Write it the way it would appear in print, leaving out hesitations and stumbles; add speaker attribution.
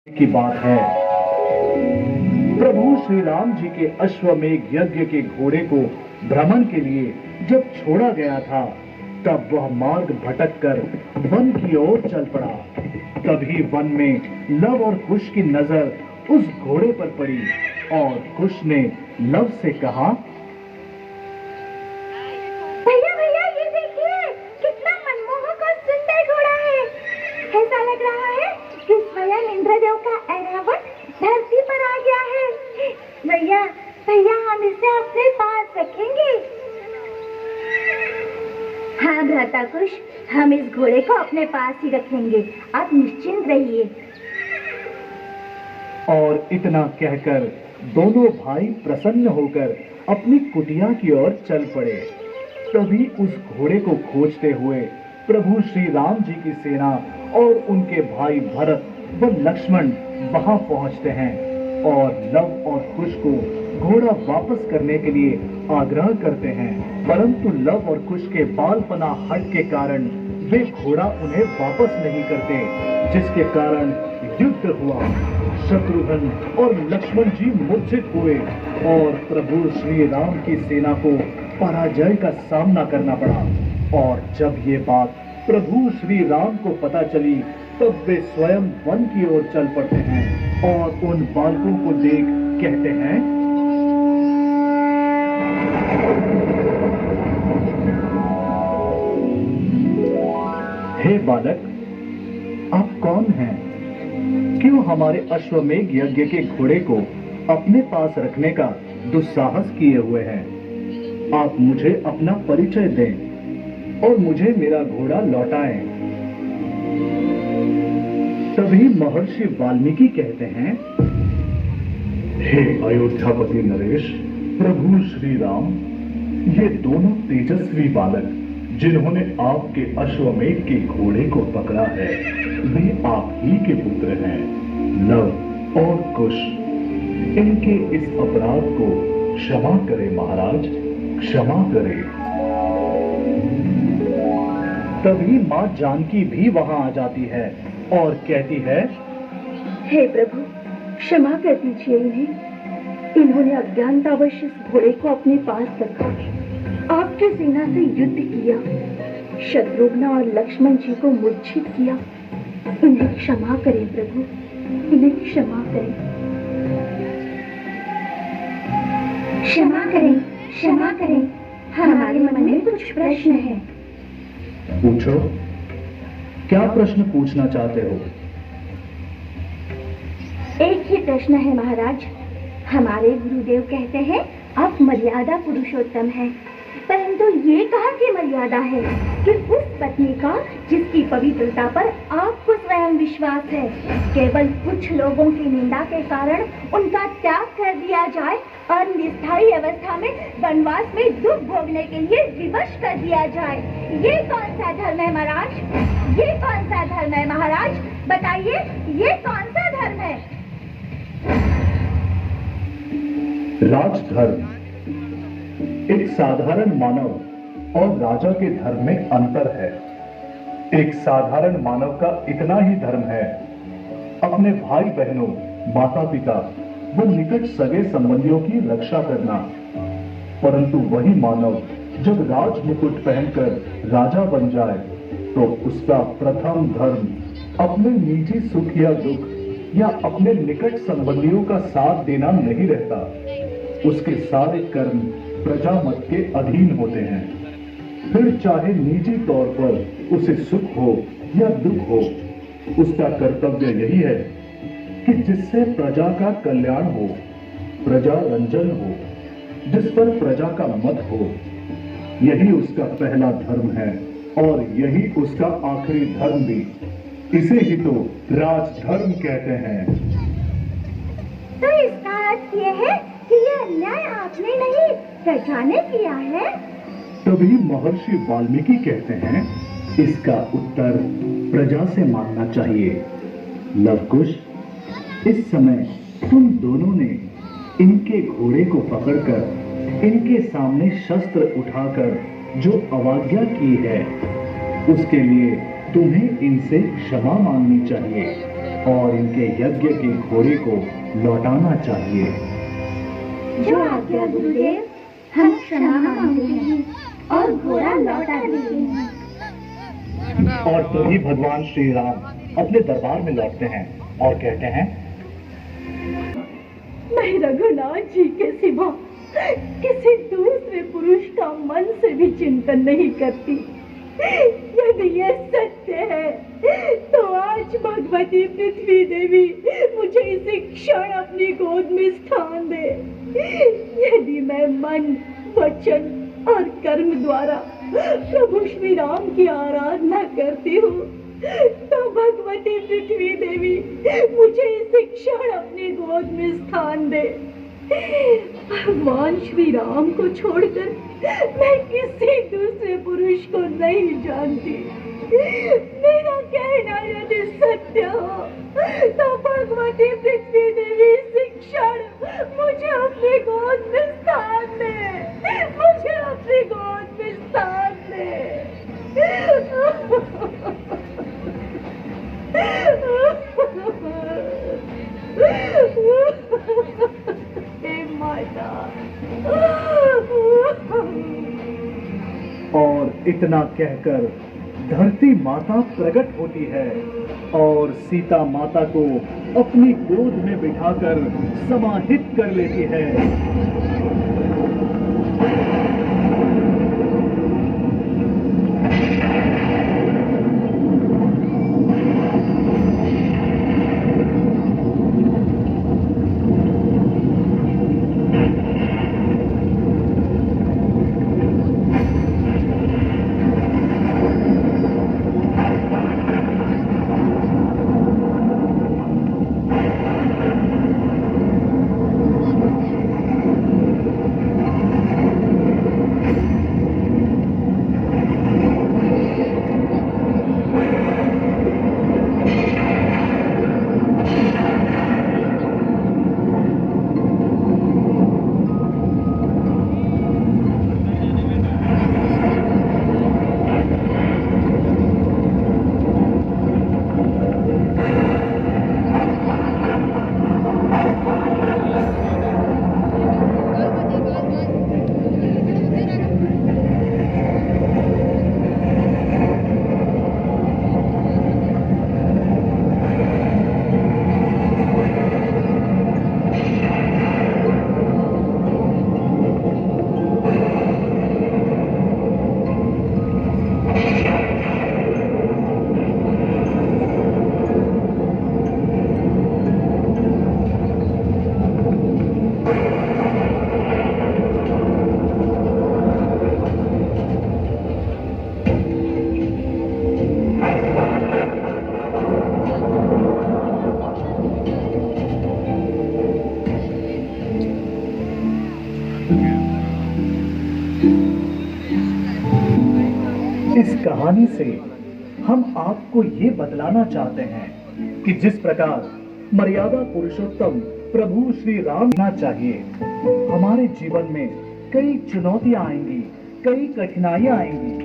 Speaker 1: की बात है। प्रभु श्री राम जी के अश्वमेघ यज्ञ के घोड़े को भ्रमण के लिए जब छोड़ा गया था, तब वह मार्ग भटक कर वन की ओर चल पड़ा। तभी वन में लव और कुश की नजर उस घोड़े पर पड़ी और कुश ने लव से कहा,
Speaker 2: भैया भैया ये देखिए, कितना मनमोहक और सुंदर घोड़ा है। ऐसा लग रहा है कि स्वयं इंद्रदेव का ऐरावत धरती पर आ गया है। भैया भैया हम इसे अपने पास रखेंगे। हाँ भ्राता कुश, हम इस घोड़े को अपने पास ही रखेंगे। आप निश्चिंत रहिए।
Speaker 1: और इतना कहकर दोनों भाई प्रसन्न होकर अपनी कुटिया की ओर चल पड़े। तभी उस घोड़े को खोजते हुए प्रभु श्री राम जी की सेना और उनके भाई भरत व लक्ष्मण वहां पहुंचते हैं और लव और कुश को घोड़ा वापस करने के लिए आग्रह करते हैं, परंतु लव और कुश के बालपना हट के कारण वे घोड़ा उन्हें वापस नहीं करते, जिसके कारण युद्ध हुआ। शत्रुघ्न और लक्ष्मण जी मूर्छित हुए और प्रभु श्री राम की सेना को पराजय का सामना करना पड़ा। और जब ये बात प्रभु श्री राम को पता चली, तब वे स्वयं वन की ओर चल पड़ते हैं और उन बालकों को देख कहते हैं, हे बालक, आप कौन हैं? क्यों हमारे अश्वमेघ यज्ञ के घोड़े को अपने पास रखने का दुस्साहस किए हुए हैं? आप मुझे अपना परिचय दें और मुझे मेरा घोड़ा लौटाएं। तभी महर्षि वाल्मीकि कहते हैं, हे अयोध्यापति नरेश, प्रभु श्री राम, ये दोनों तेजस्वी बालक जिन्होंने आपके अश्वमेघ के घोड़े को पकड़ा है, वे आप ही के पुत्र हैं, लव और कुश। इनके इस अपराध को क्षमा करें महाराज, क्षमा करें। तभी मां जानकी भी वहां आ जाती है और कहती है,
Speaker 2: हे प्रभु, क्षमा कर दीजिए इन्हें। इन्होंने अज्ञानतावश इस घोड़े को अपने पास रखा, आपकी सेना से युद्ध किया, शत्रुघ्न और लक्ष्मण जी को मूर्छित किया। इन्हें क्षमा करें प्रभु, इन्हें क्षमा करें। क्षमा करें, क्षमा करें। हमारे मन में कुछ प्रश्न है।
Speaker 1: पूछो, क्या प्रश्न पूछना चाहते हो?
Speaker 2: एक ही प्रश्न है महाराज। हमारे गुरुदेव कहते हैं आप मर्यादा पुरुषोत्तम हैं, परंतु ये कहाँ की मर्यादा है कि उस पत्नी का जिसकी पवित्रता पर आपको स्वयं विश्वास है, केवल कुछ लोगों की निंदा के कारण उनका त्याग कर दिया जाए और निष्ठाई अवस्था में वनवास में दुख भोगने के लिए विवश कर दिया जाए। ये कौन सा धर्म है महाराज? ये कौन सा धर्म है महाराज? बताइए, ये कौन सा धर्म है?
Speaker 1: राजधर्म। एक साधारण मानव और राजा के धर्म में अंतर है। एक साधारण मानव का इतना ही धर्म है, अपने भाई बहनों, माता पिता व निकट सगे संबंधियों की रक्षा करना। परंतु वही मानव जब राज मुकुट पहनकर राजा बन जाए, तो उसका प्रथम धर्म अपने निजी सुख या दुख या अपने निकट संबंधियों का साथ देना नहीं रहता। उसके सारे कर्म प्रजा मत के अधीन होते हैं। फिर चाहे निजी तौर पर उसे सुख हो या दुख हो, उसका कर्तव्य यही है कि जिससे प्रजा का कल्याण हो, प्रजा रंजन हो, जिस पर प्रजा का मत हो, यही उसका पहला धर्म है और यही उसका आखिरी धर्म भी। इसे ही तो राजधर्म कहते हैं।
Speaker 2: तो इसका अर्थ यह है कि यह अन्याय आपने नहीं, प्रजा ने किया है।
Speaker 1: तभी महर्षि वाल्मीकि कहते हैं, इसका उत्तर प्रजा से मांगना चाहिए। लवकुश, इस समय तुम दोनों ने इनके घोड़े को पकड़कर इनके सामने शस्त्र उठाकर जो अवज्ञा की है, उसके लिए तुम्हें इनसे क्षमा मांगनी चाहिए। और इनके यज्ञ के घोड़े को लौटाना चाहिए।
Speaker 2: जो आज्ञा गुरुदेव, हम क्षमा मांगते हैं और घोड़ा लौटा देते हैं।
Speaker 1: और तभी भगवान श्री राम अपने दरबार में लौटते हैं और कहते हैं,
Speaker 2: मैं रघुनाथ जी के सिवा किसी दूसरे पुरुष का मन से भी चिंतन नहीं करती। यदि ये सत्य है तो आज भगवती पृथ्वी देवी मुझे इसी क्षण अपनी गोद में स्थान दे। यदि मैं मन, वचन और कर्म द्वारा प्रभु श्री राम की आराधना करती हूँ तो भगवती पृथ्वी देवी मुझे इसी क्षण अपनी गोद में स्थान दे। भगवान श्री राम को छोड़कर मैं किसी दूसरे पुरुष को नहीं जानती। मेरा कहना यदि सत्य हो तो भगवती पृथ्वी देवी इसी क्षण मुझे अपनी गोद में स्थान दे। मुझे अपनी गोद में स्थान दे।
Speaker 1: और इतना कहकर धरती माता प्रकट होती है और सीता माता को अपनी गोद में बिठाकर समाहित कर लेती है। इस कहानी से हम आपको ये बतलाना चाहते हैं कि जिस प्रकार मर्यादा पुरुषोत्तम प्रभु श्री राम होना चाहिए, हमारे जीवन में कई चुनौतियां आएंगी, कई कठिनाइयां आएंगी,